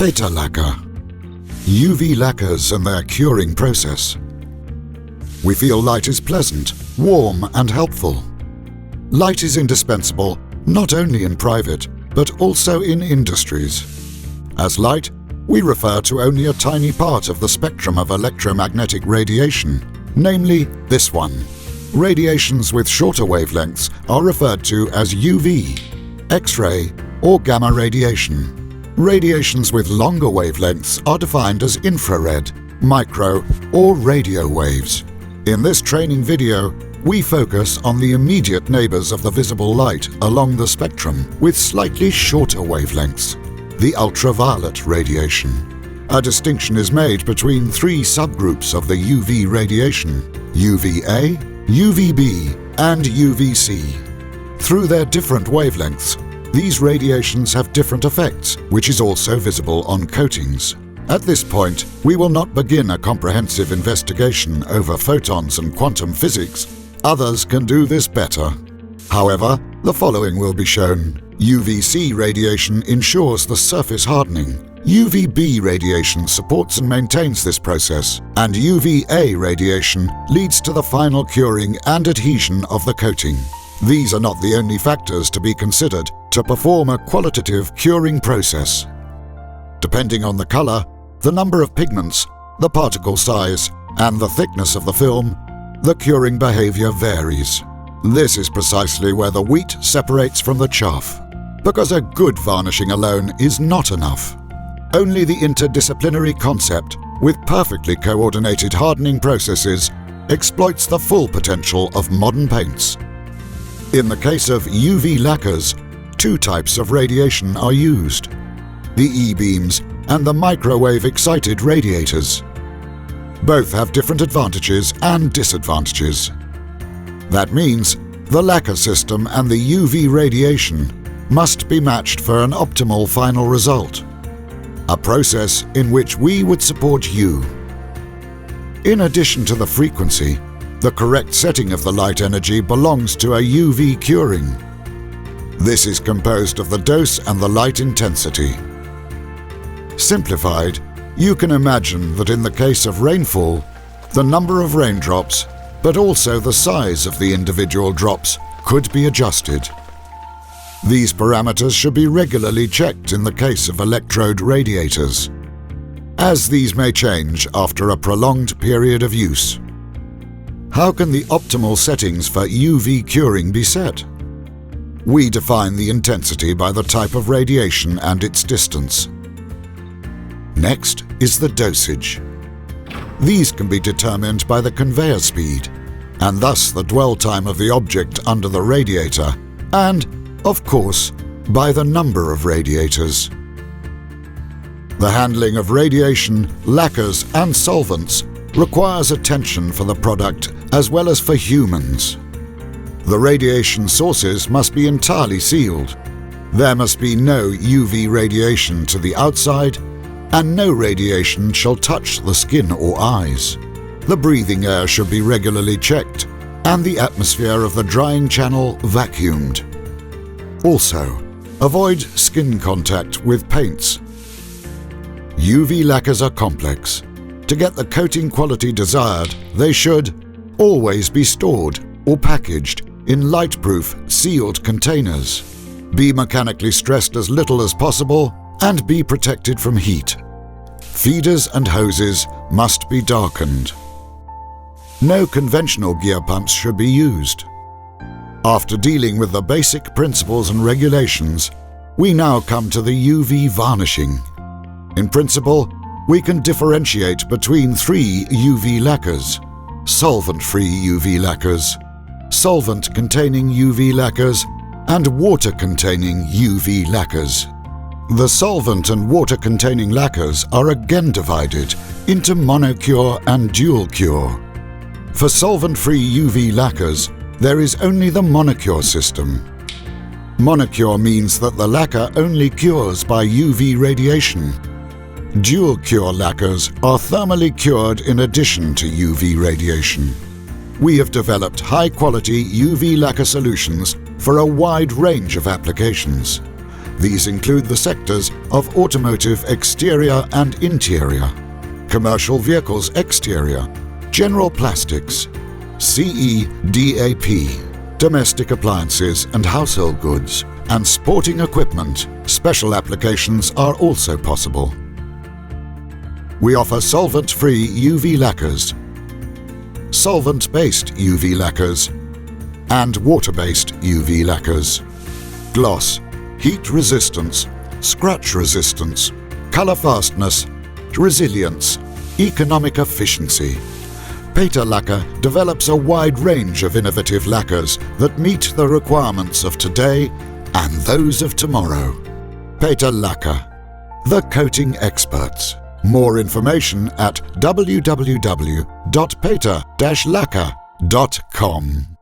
Beta lacquer. UV lacquers and their curing process. We feel light is pleasant, warm and helpful. Light is indispensable not only in private, but also in industries. As light, we refer to only a tiny part of the spectrum of electromagnetic radiation, namely this one. Radiations with shorter wavelengths are referred to as UV, X-ray or gamma radiation. Radiations with longer wavelengths are defined as infrared, micro or radio waves. In this training video, we focus on the immediate neighbors of the visible light along the spectrum with slightly shorter wavelengths, the ultraviolet radiation. A distinction is made between three subgroups of the UV radiation: UVA, UVB, and UVC. Through their different wavelengths, these radiations have different effects, which is also visible on coatings. At this point, we will not begin a comprehensive investigation over photons and quantum physics. Others can do this better. However, the following will be shown. UVC radiation ensures the surface hardening. UVB radiation supports and maintains this process, and UVA radiation leads to the final curing and adhesion of the coating. These are not the only factors to be considered to perform a qualitative curing process. Depending on the color, the number of pigments, the particle size, and the thickness of the film, the curing behavior varies. This is precisely where the wheat separates from the chaff, because a good varnishing alone is not enough. Only the interdisciplinary concept, with perfectly coordinated hardening processes, exploits the full potential of modern paints. In the case of UV lacquers, two types of radiation are used: the E-beams and the microwave-excited radiators. Both have different advantages and disadvantages. That means the lacquer system and the UV radiation must be matched for an optimal final result, a process in which we would support you. In addition to the frequency, the correct setting of the light energy belongs to a UV curing. This is composed of the dose and the light intensity. Simplified, you can imagine that in the case of rainfall, the number of raindrops, but also the size of the individual drops, could be adjusted. These parameters should be regularly checked in the case of electrode radiators, as these may change after a prolonged period of use. How can the optimal settings for UV curing be set? We define the intensity by the type of radiation and its distance. Next is the dosage. These can be determined by the conveyor speed, and thus the dwell time of the object under the radiator, and, of course, by the number of radiators. The handling of radiation, lacquers, and solvents requires attention for the product as well as for humans. The radiation sources must be entirely sealed. There must be no UV radiation to the outside, and no radiation shall touch the skin or eyes. The breathing air should be regularly checked, and the atmosphere of the drying channel vacuumed. Also, avoid skin contact with paints. UV lacquers are complex. To get the coating quality desired, they should always be stored or packaged in light-proof, sealed containers, be mechanically stressed as little as possible, and be protected from heat. Feeders and hoses must be darkened. No conventional gear pumps should be used. After dealing with the basic principles and regulations, we now come to the UV varnishing. In principle, we can differentiate between three UV lacquers: solvent-free UV lacquers, solvent-containing UV lacquers, and water-containing UV lacquers. The solvent and water-containing lacquers are again divided into monocure and dual cure. For solvent-free UV lacquers, there is only the monocure system. Monocure means that the lacquer only cures by UV radiation. Dual cure lacquers are thermally cured in addition to UV radiation. We have developed high-quality UV lacquer solutions for a wide range of applications. These include the sectors of automotive exterior and interior, commercial vehicles exterior, general plastics, CE/DAP, domestic appliances and household goods, and sporting equipment. Special applications are also possible. We offer solvent-free UV lacquers, solvent-based UV lacquers, and water-based UV lacquers. Gloss, heat resistance, scratch resistance, color fastness, resilience, economic efficiency. Peter Lacke develops a wide range of innovative lacquers that meet the requirements of today and those of tomorrow. Peter Lacke, the coating experts. More information at www.peter-lacke.com.